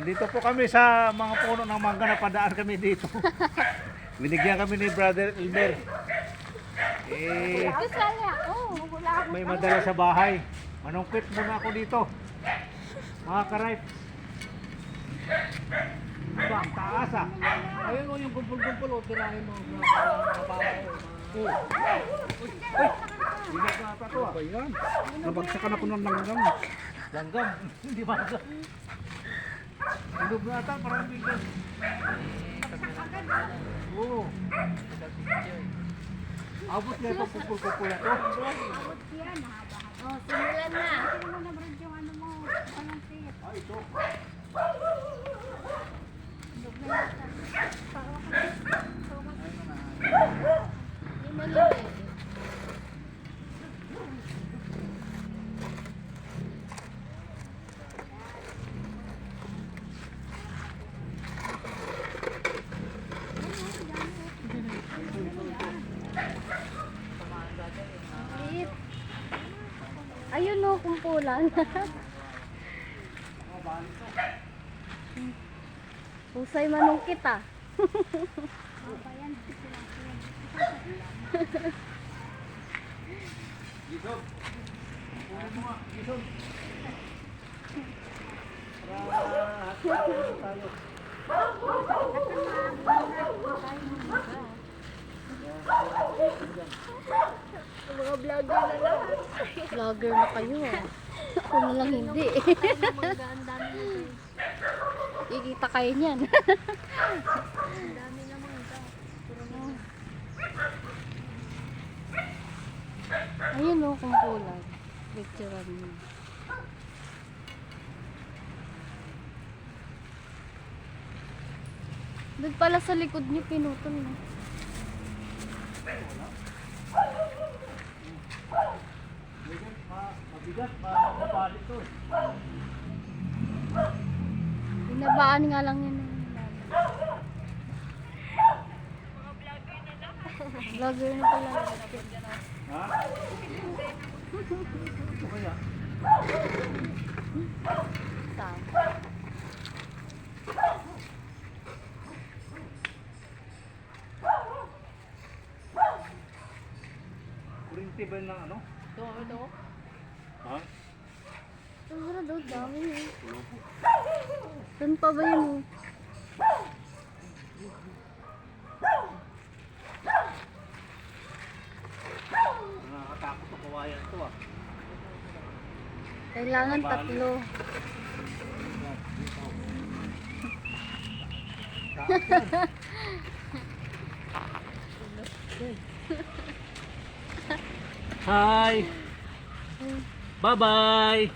Dito po kami sa mga puno ng mangga na padaan kami dito. Binigyan kami ni Brother Elmer. Kasali ako. Wala ako. May madala sa bahay. Manungkit muna ako dito. Mga karayp. Ba, ang taas ah. Ayun o, yung gumpul-gumpul o, tirahin mo. Uy, hindi na ata to ah. Ba yan? Nabagsakan ako ng langgam. Langgam, hindi ba? Hindi na ata, parang bigyan. Oo. Abot na itong kupul-kupul na to. Abot yan. Oh, simulan na. Sige mo na, Brad, yung ano mo. Anong tip? Ay, ito. Dog na yata. Paro ka na. Hindi maliit. Liit. Ayun o, kumpulan. Pusay manungkit ah. Gisog. Kunin mo nga, gisog. Tayo. Mga vlogger na lang. Vlogger na kayo ah. Ako na lang hindi. Ikita kayo niyan. Ayun o, kumpulan. Picturean mo. Doon pala sa likod niyo pinutol no? Mabigat, mapapali to. Binabaan nga lang yun. Vlogger na pala. Ha? Ito kaya? Tama. Kurinti ba ng ano? Ito. Ha? Sobra daw, dami eh. Saan pa ba yun? Nakakatakot ang kawayan to ah. Kailangan tatlo. Hi! Bye-bye!